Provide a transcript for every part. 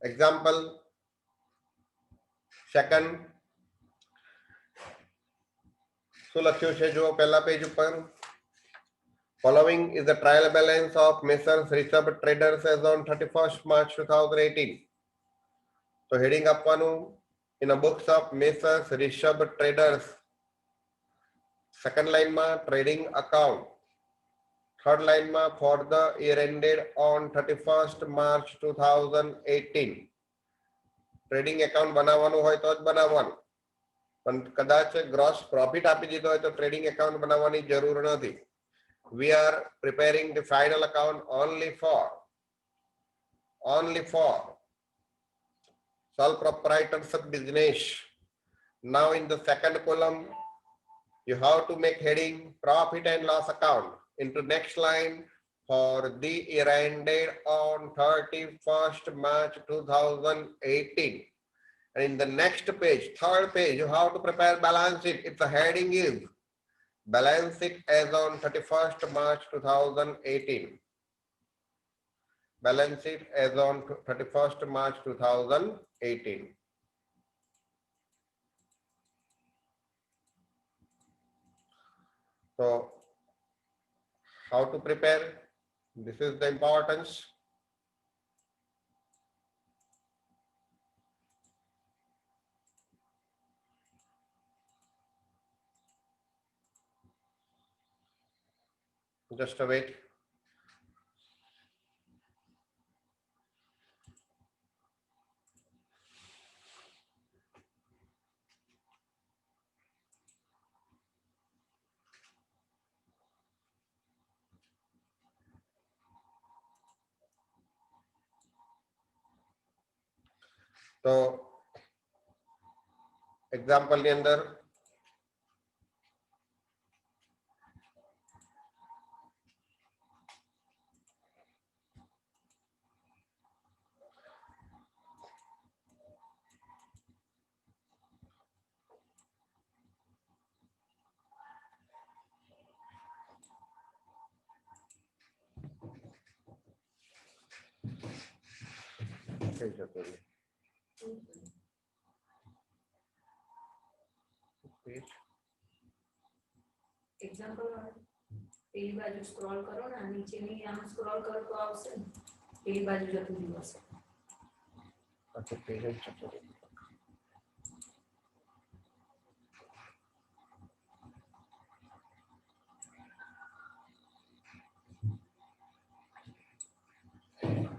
Example second શું લખ્યું છે જો પહેલા પેજ ઉપર following is the trial balance of Messrs Rishabh Traders as on 31st March 2018 તો હેડિંગ આપવાનું in the books of Messrs Rishabh Traders second line માં trading account third line માં for the year ended on 31st March 2018 trading account બનાવવાનું હોય તો જ બનાવવાનું પણ કદાચ ગ્રોસ પ્રોફિટ આપી દીધો હોય તો ટ્રેડિંગ એકાઉન્ટ બનાવવાની જરૂર નથી. We are preparing the final account only for sole proprietorship business. Now in the second column you have to make heading profit and loss account into next line for the year ended on 31st March 2018. And in the next page, third page, you have to prepare balance sheet. If the heading is balance sheet as on 31st March 2018. Balance sheet as on 31st March 2018. So, how to prepare? This is the importance. Just wait. तो example ની અંદર example પેલી બાજુ scroll કરો ને નીચેની આમ scroll કરો તો આવશે ને પેલી બાજુ જતું રહ્યું હશે. अच्छा पेज जતું રહ્યું.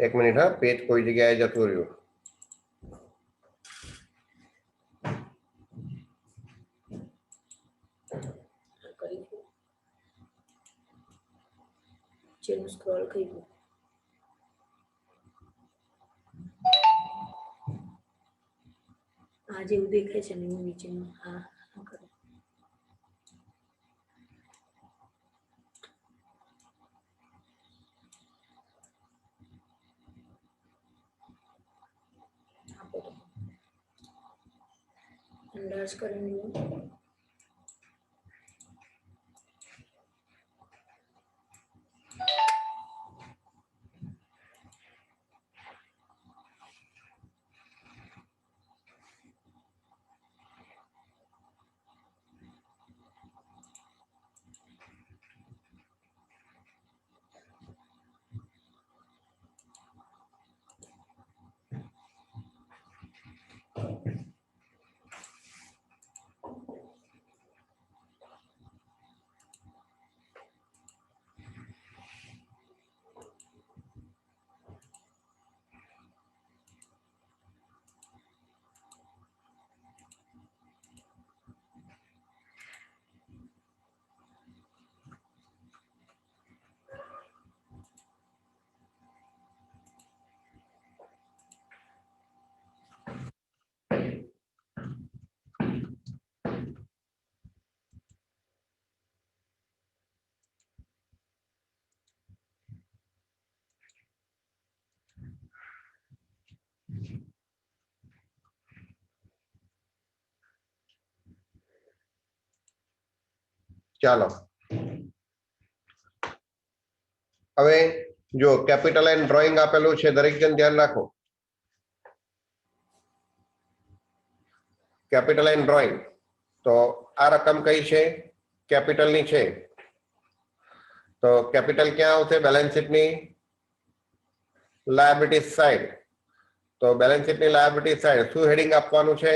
एक मिनिट हाँ पेज कोई जगह जતું રહ્યું. ચેનું સ્ક્રોલ કરી દો. આ જેવું દેખાય છે ને એવું નીચેનું હા કરો. અંદાજ કરીને ચાલો હવે જો કેપિટલ એન્ડ ડ્રોઈંગ આપેલું છે દરેક જણ ધ્યાન રાખો. કેપિટલ એન્ડ ડ્રોઈંગ, તો આ રકમ કઈ છે? કેપિટલ ની છે. તો કેપિટલ ક્યાં આવશે? બેલેન્સ શીટ ની લાયબિલિટી સાઈડ. તો બેલેન્સ શીટ ની લાયબિલિટી સાઈડ શું હેડિંગ આપવાનું છે?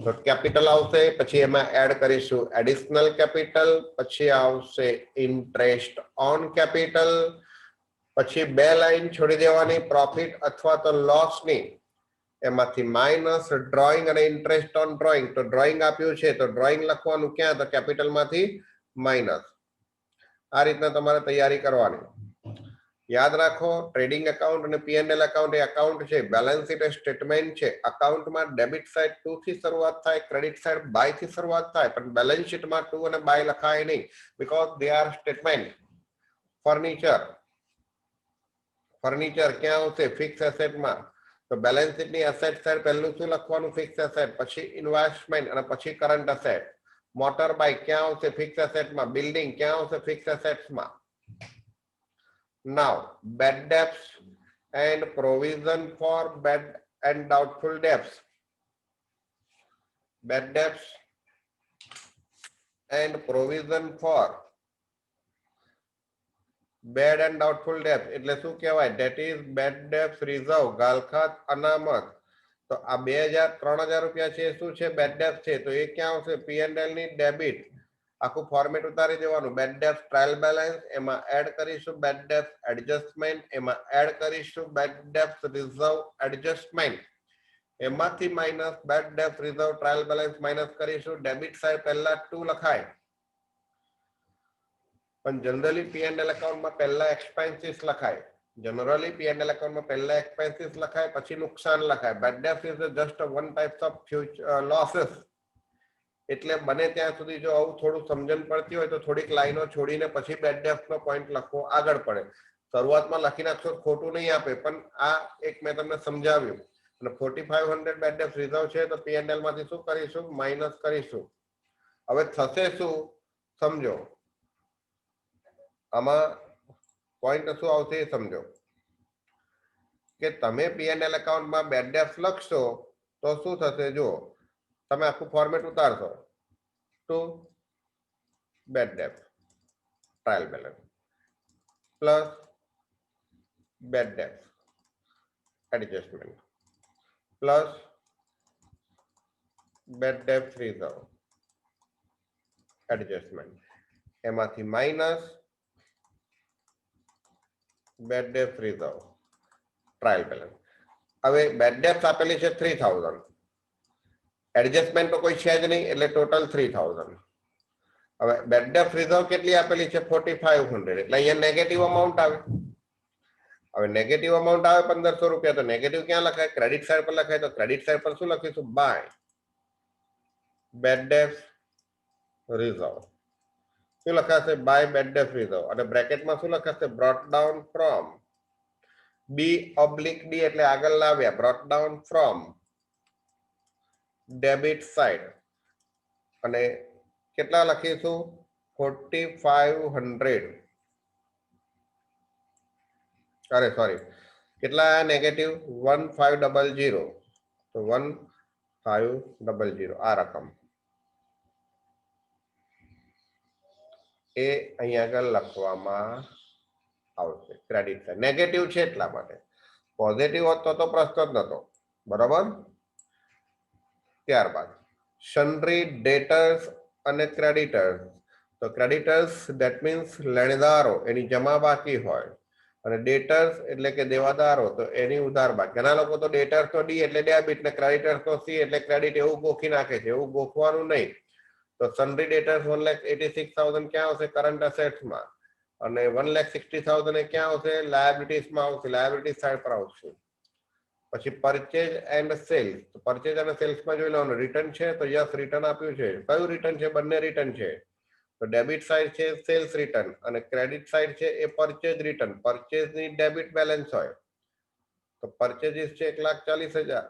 તો કેપિટલ આવશે, પછી એમાં એડ કરીશું એડિશનલ કેપિટલ, પછી આવશે ઇન્ટરેસ્ટ ઓન કેપિટલ, પછી બે લાઈન છોડી દેવાની પ્રોફિટ અથવા તો લોસ ની, એમાંથી માઇનસ ડ્રોઈંગ અને ઇન્ટરેસ્ટ ઓન ડ્રોઈંગ. તો ડ્રોઈંગ આપ્યું છે તો ડ્રોઈંગ લખવાનું ક્યાં? તો કેપિટલ માંથી માઇનસ. આ રીતના તમારે તૈયારી કરવાની. યાદ રાખો, ટ્રેડિંગ એકાઉન્ટ અને પીએનએલ એકાઉન્ટ એ એકાઉન્ટ છે, બેલેન્સ શીટ એ સ્ટેટમેન્ટ છે. અકાઉન્ટમાં ડેબિટ સાઈડ 2 થી શરૂઆત થાય, ક્રેડિટ સાઈડ બાય થી શરૂઆત થાય, પણ બેલેન્સ શીટમાં 2 અને બાય લખાય નહીં, because they are statement. Furniture ક્યાં આવશે? ફિક્સ એસેટમાં. તો બેલેન્સ શીટની એસેટ સાઈડ પહેલું શું લખવાનું? ફિક્સ એસેટ, પછી ઇન્વેસ્ટમેન્ટ અને પછી કરંટ એસેટ. મોટર બાઇક ક્યાં આવશે? ફિક્સ એસેટમાં. બિલ્ડિંગ ક્યાં આવશે? Fix એસેટ્સમાં. Now, bad debts and provision for bad and doubtful debts. Bad debts and provision for bad and doubtful debts એટલે શું કહેવાય? That is bad debts reserve, ગાલખાત અનામત. તો આ 3000 રૂપિયા છે, શું છે? બેડ ડેબ્ટ છે. તો એ ક્યાં આવશે? પીએનએલ ની ડેબિટ. આખું ફોર્મેટ ઉતારી દેવાનું. બેડ ડેબ્ટ ટ્રાયલ બેલેન્સ, એમાં એડ કરીશું બેડ ડેબ્ટ એડજસ્ટમેન્ટ, એમાં એડ કરીશું બેડ ડેબ્ટ રિઝર્વ એડજસ્ટમેન્ટ, એમાંથી માઇનસ બેડ ડેબ્ટ રિઝર્વ ટ્રાયલ બેલેન્સ માઇનસ કરીશું. ડેબિટ સાઈડ પહેલા 2 લખાય, પણ જનરલી પીએનએલ એકાઉન્ટમાં પહેલા એક્સપેન્સીસ લખાય. જનરલી પીએનએલ એકાઉન્ટમાં પહેલા એક્સપેન્સીસ લખાય, પછી નુકસાન લખાય. બેડ ડેબ્ટ is just one type of losses. એટલે બને ત્યાં સુધી જો આવું થોડું સમજણ પડતી હોય તો થોડીક લાઈનો છોડીને પછી બેડ ડેબ્ટ નો પોઈન્ટ લખવો આગળ પડે. શરૂઆતમાં લખી નાખશો ખોટું નહીં આપે, પણ આ એક મેં તમને સમજાવ્યું. અને 4500 બેડ ડેબ્ટ રિઝર્વ છે તો પીએનએલ માંથી શું કરીશું? માઇનસ કરીશું. હવે થશે શું? સમજો. આમાં પોઈન્ટ શું આવશે એ સમજો કે તમે પીએનએલ એકાઉન્ટમાં બેડ ડેબ્ટ લખશો તો શું થશે? જો તમે આખું ફોર્મેટ ઉતારશો તો બેડ ડેબ્ટ ટ્રાયલ બેલેન્સ પ્લસ બેડ ડેબ્ટ એડજસ્ટમેન્ટ પ્લસ બેડ ડેબ્ટ રિઝર્વ એડજસ્ટમેન્ટ, એમાંથી માઇનસ બેડ ડેબ્ટ રિઝર્વ ટ્રાયલ બેલેન્સ. હવે બેડ ડેબ્ટ આપેલી છે 3000, એડજસ્ટમેન્ટ તો કોઈ છે જ નહીં એટલે ટોટલ 3000. હવે બેડ ડેબ્ટ રિઝર્વ કેટલી આપેલી છે? 4500, એટલે અહીંયા નેગેટિવ અમાઉન્ટ આવે. હવે નેગેટિવ અમાઉન્ટ આવે 1500 રૂપિયા, તો નેગેટિવ ક્યાં લખાય? ક્રેડિટ સાઈડ પર લખાય. તો ક્રેડિટ સાઈડ પર શું લખીશું? બાય બેડ ડેબ્ટ રિઝર્વ. શું લખાશે? બાય બેડ ડેબ્ટ રિઝર્વ. અને બ્રેકેટમાં શું લખાશે? બ્રોટ ડાઉન ફ્રોમ B/D એટલે આગળ લાવ્યા, brought down from debit side. અને કેટલા લખીશું? 4500. અરે સોરી, કેટલા નેગેટિવ? 1500. તો 1500 આ રકમ એ અહીંયા આગળ લખવામાં આવશે. ક્રેડિટ સાઈડ નેગેટિવ છે એટલા માટે. પોઝિટિવ હોત તો પ્રશ્ન જ નતો. બરાબર. ત્યારબાદ સન્ડ્રી ડેટર્સ અને ક્રેડિટર્સ. તો ક્રેડિટર્સ ધેટ મીન્સ લેણદારો, એની જમા બાકી હોય, અને ડેટર્સ એટલે કે દેવાદારો, તો એની ઉધાર બાકી. ઘણા લોકો તો ડેટર્સ તો ડી એટલે ડેબિટ ને ક્રેડિટર્સ તો સી એટલે ક્રેડિટ એવું ગોખી નાખે છે. એવું ગોખવાનું નહીં. તો સન્ડ્રી ડેટર્સ 1,86,000 ક્યાં આવશે? કરંટ એસેટ્સમાં. અને 1,60,000 એ ક્યાં આવશે? લાયબિલિટીઝમાં આવશે. લાયબિલિટી સાઈડ પર આવશે. પછી પરચેજ એન્ડ સેલ્સ. તો પરચેજ અને સેલ્સમાં જોઈ લેવાનું. રિટર્ન છે તો યસ રિટર્ન આપ્યું છે. કયું રિટર્ન છે? બંને રિટર્ન છે. તો ડેબિટ સાઈડ છે સેલ્સ રિટર્ન અને ક્રેડિટ સાઈડ છે એ પરચેજ રિટર્ન. પરચેજ ની ડેબિટ બેલેન્સ હોય તો પરચેજીસ છે 1,40,000.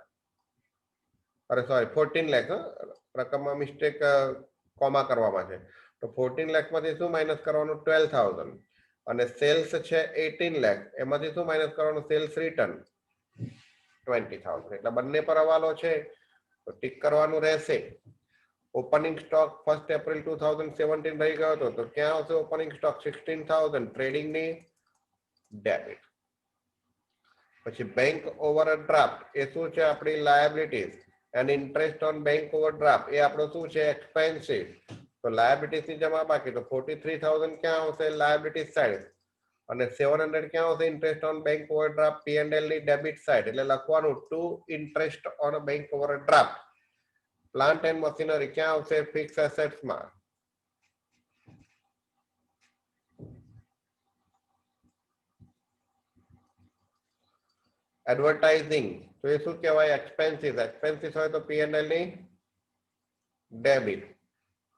અરે સોરી 14 લાખ. રકમમાં મિસ્ટેક કોમા કરવામાં છે. તો 14 લાખ માંથી શું માઇનસ કરવાનું? 12,000. અને સેલ્સ છે 18 લાખ, એમાંથી શું માઇનસ કરવાનું? Sales return 20,000. એટલે બંને પર હવાલો છે. તો ટીક કરવાનું રહેશે. ઓપનિંગ સ્ટોક 1 એપ્રિલ 2017 રહી ગયો હતો, તો ક્યાં આવશે ઓપનિંગ સ્ટોક 16,000 ટ્રેડિંગ ની ડેબિટ. પછી બેંક ઓવરડ્રાફ્ટ એ શું છે આપણી liabilities, and interest on bank overdraft એ આપણો શું છે એક્સપેન્સિવ. તો લાયબિલિટીઝ ની જમા બાકી, તો 43,000 ક્યાં આવશે લાયબિલિટીઝ સાઈડ, અને 700 ક્યાં આવશે interest on bank overdraft P&L ની ડેબિટ સાઈડ. એટલે લખવાનું to interest on bank overdraft. Plant and machinery ક્યાં આવશે ફિક્સ એસેટ્સ માં. એડવર્ટાઇઝિંગ તો એ શું કહેવાય એક્સપેન્સિસ. એક્સપેન્સિસ હોય તો P&L ની debit.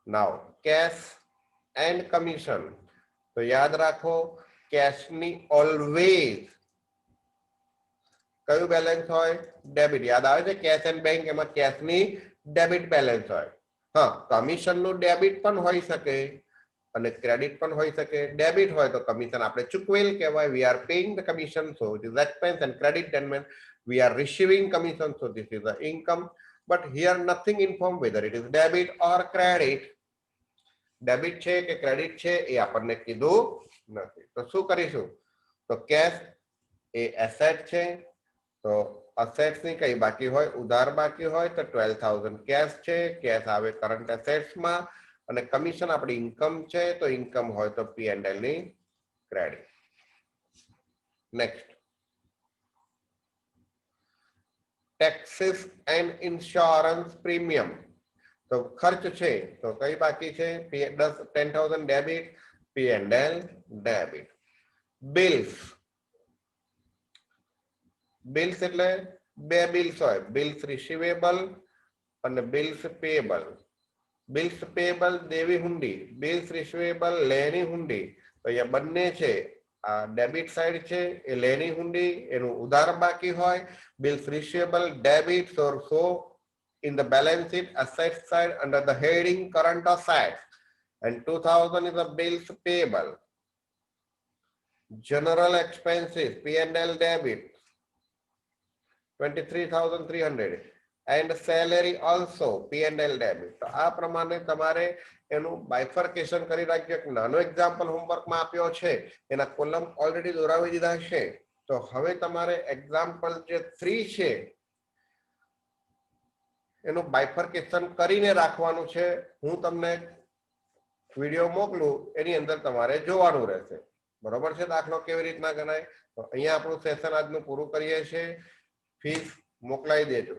Now cache and commission, તો યાદ રાખો કેશ ની ઓલવેઝ કયું બેલેન્સ હોય ડેબિટ. યાદ આવે છે કેશ એન્ડ બેંક, એમાં કેશ ની ડેબિટ બેલેન્સ હોય. હા, કમિશન નું ડેબિટ પણ હોઈ શકે અને ક્રેડિટ પણ હોઈ શકે. ડેબિટ હોય તો કમિશન આપણે ચૂકવેલ કહેવાય, we are paying the commission, so it is expense, and credit then means we are receiving commission, so this is the income. But here nothing informed whether it is debit or credit. Debit છે કે credit છે એ આપણને કીધું નથી. તો શું કરીશું, તો કેશ એ એસેટ છે, તો અસેટ્સ ની કઈ બાકી હોય ઉધાર બાકી હોય, તો 12,000 કેશ છે, કેશ આવે કરંટ એસેટ્સ માં, અને કમિશન આપણી ઇન્કમ છે, તો ઇન્કમ હોય તો P&L ની credit. Next taxes and insurance premium. તો ખર્ચ છે તો કઈ બાકી છે 10,000 debit, P&L debit. Bills, bills એટલે બે બિલ્સ હોય, બિલ્સ રિસીવેબલ અને બિલ્સ પેએબલ. બિલ્સ પેએબલ દેવી હુંડી, બિલ્સ રિસીવેબલ લેની હુંડી. તો અહીંયા બંને છે, આ ડેબિટ સાઈડ છે એ લેની હુંડી, એનું ઉધાર બાકી હોય. Bills receivable debit, so in the balance sheet asset side under the heading current assets, and 2,000 is the bills payable. General expenses P&L debit 23,300, and salary also P&L debit. તો આ પ્રમાણે તમારે એનું બાયફર્કેશન કરી રાખજો. નાનો એક્ઝામ્પલ હોમવર્કમાં આપ્યો છે, એના કોલમ ઓલરેડી દોરાવી દીધા છે. તો હવે તમારે એક્ઝામ્પલ જે 3 છે એનું બાયફર્કેશન કરીને રાખવાનું છે. હું તમને વિડીયો મોકલું, એની અંદર તમારે જોવાનું રહેશે. બરોબર છે, દાખલો કેવી રીતના ગણાય. તો અહીંયા આપણું સેશન આજનું પૂરું કરીએ છીએ. ફીસ મોકલાઈ દેજો.